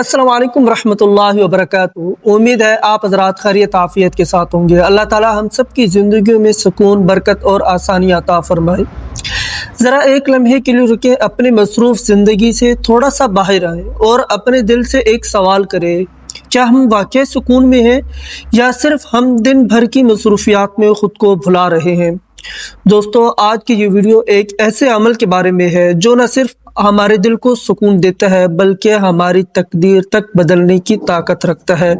अस्सलाम वालेकुम रहमतुल्लाहि व बरकातुहू। उम्मीद है आप हज़रात खैरियत आफियत के साथ होंगे। अल्लाह ताला हम सब की ज़िंदगी में सुकून, बरकत और आसानी अता फरमाए। ज़रा एक लम्हे के लिए रुके, अपनी मसरूफ़ ज़िंदगी से थोड़ा सा बाहर आएँ और अपने दिल से एक सवाल करें, क्या हम वाकई सुकून में हैं या सिर्फ हम दिन भर की मसरूफियात में ख़ुद को भुला रहे हैं। दोस्तों, आज की ये वीडियो एक ऐसे अमल के बारे में है जो न सिर्फ हमारे दिल को सुकून देता है बल्कि हमारी तकदीर तक बदलने की ताकत रखता है,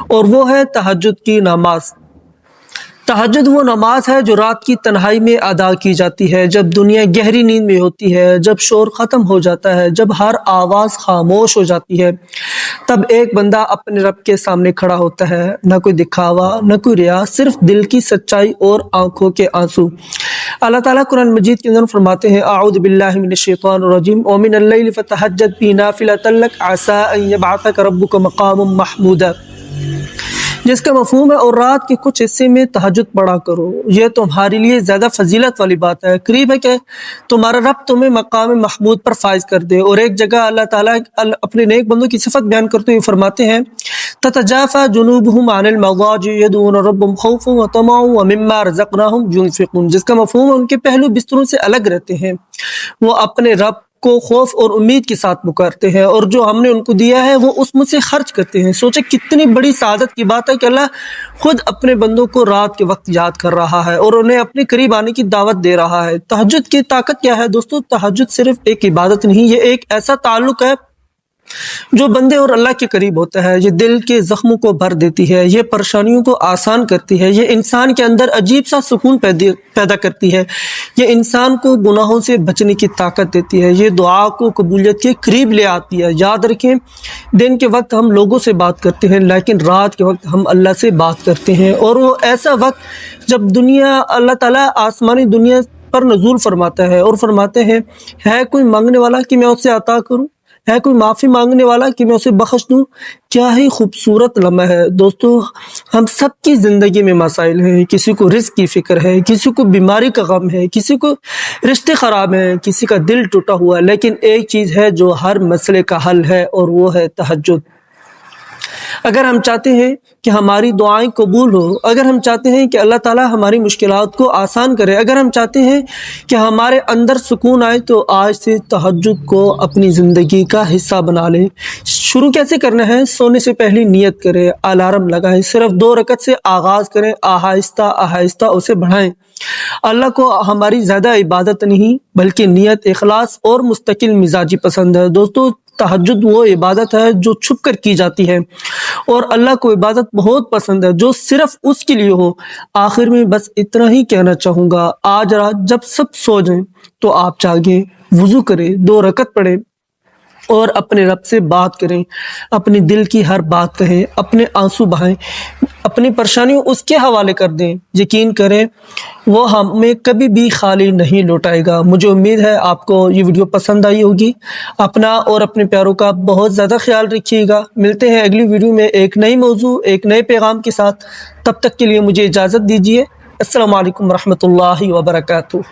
और वो है तहज्जुद की नमाज। तहज्जुद वो नमाज है जो रात की तन्हाई में अदा की जाती है, जब दुनिया गहरी नींद में होती है, जब शोर ख़त्म हो जाता है, जब हर आवाज़ खामोश हो जाती है। तब एक बंदा अपने रब के सामने खड़ा होता है, न कोई दिखावा, न कोई रिया, सिर्फ दिल की सच्चाई और आंखों के आंसू। अल्लाह ताला कुरान मजीद के अंदर फरमाते हैं, अऊज़ु बिल्लाहि मिनश शैतानिर रजीम व मिनल लैलि फतहज्जद बिही नाफिलतन लक असा अन यबअसक रब्बुका मक़ामम महमूदा, जिसका मफ़हूम है और रात के कुछ हिस्से में तहज्जुद पढ़ा करो, यह तुम्हारे लिए ज़्यादा फजीलत वाली बात है। करीब है कि तुम्हारा रब तुम्हें मकाम महमूद पर फाइज कर दे। और एक जगह अल्लाह ताला अपने नेक बंदों की सिफत बयान करते हुए फरमाते हैं, ततजाफा जुनूबुहुम अनिल मज़ाजि यदऊन रब्बहुम खौफन व तमअन व मिम्मा रज़क़नाहुम युनफ़िक़ून, जिसका मफ़हूम है उनके पहलू बिस्तरों से अलग रहते हैं, वो अपने रब को खौफ और उम्मीद के साथ पुकारते हैं और जो हमने उनको दिया है वो उसमें से खर्च करते हैं। सोचे कितनी बड़ी सादत की बात है कि अल्लाह खुद अपने बंदों को रात के वक्त याद कर रहा है और उन्हें अपने करीब आने की दावत दे रहा है। तहज्जुद की ताकत क्या है दोस्तों? तहज्जुद सिर्फ एक इबादत नहीं, ये एक ऐसा ताल्लुक है जो बंदे और अल्लाह के करीब होता है। ये दिल के जख्मों को भर देती है, ये परेशानियों को आसान करती है, ये इंसान के अंदर अजीब सा सुकून पैदा करती है, ये इंसान को गुनाहों से बचने की ताकत देती है, ये दुआ को कबूलियत के करीब ले आती है। याद रखें, दिन के वक्त हम लोगों से बात करते हैं लेकिन रात के वक्त हम अल्लाह से बात करते हैं, और वो ऐसा वक्त जब दुनिया अल्लाह ताला आसमानी दुनिया पर नज़ूल फरमाता है और फरमाते हैं, है कोई मांगने वाला कि मैं उससे अता करूं, है कोई माफ़ी मांगने वाला कि मैं उसे बख्श दूं। क्या ही खूबसूरत लम्हा है दोस्तों। हम सब की ज़िंदगी में मसाइल हैं, किसी को रिस्क की फ़िक्र है, किसी को बीमारी का गम है, किसी को रिश्ते ख़राब हैं, किसी का दिल टूटा हुआ है, लेकिन एक चीज़ है जो हर मसले का हल है और वो है तहज्जुद। अगर हम चाहते हैं कि हमारी दुआएं कबूल हो, अगर हम चाहते हैं कि अल्लाह ताला हमारी मुश्किलात को आसान करे, अगर हम चाहते हैं कि हमारे अंदर सुकून आए, तो आज से तहज्जुद को अपनी ज़िंदगी का हिस्सा बना लें। शुरू कैसे करना है? सोने से पहले नियत करें, अलार्म लगाएं, सिर्फ 2 रकत से आगाज़ करें, आहिस्ता आहिस्ता उसे बढ़ाएं। अल्लाह को हमारी ज़्यादा इबादत नहीं बल्कि नियत, इखलास और मुस्तकिल मिजाजी पसंद है। दोस्तों, तहज्जुद वो इबादत है जो छुप कर की जाती है और अल्लाह को इबादत बहुत पसंद है जो सिर्फ उसके लिए हो। आखिर में बस इतना ही कहना चाहूँगा, आज रात जब सब सो जाएं तो आप जागें, वुज़ू करें, 2 रकत पढ़ें और अपने रब से बात करें, अपने दिल की हर बात कहें, अपने आंसू बहाएं, अपनी परेशानियों उसके हवाले कर दें। यकीन करें, वो हमें कभी भी खाली नहीं लौटाएगा। मुझे उम्मीद है आपको ये वीडियो पसंद आई होगी। अपना और अपने प्यारों का बहुत ज़्यादा ख्याल रखिएगा। मिलते हैं अगली वीडियो में एक नई मौजू, एक नए पैगाम के साथ। तब तक के लिए मुझे इजाज़त दीजिए। अस्सलामु अलैकुम रहमतुल्लाहि व बरकातुहू।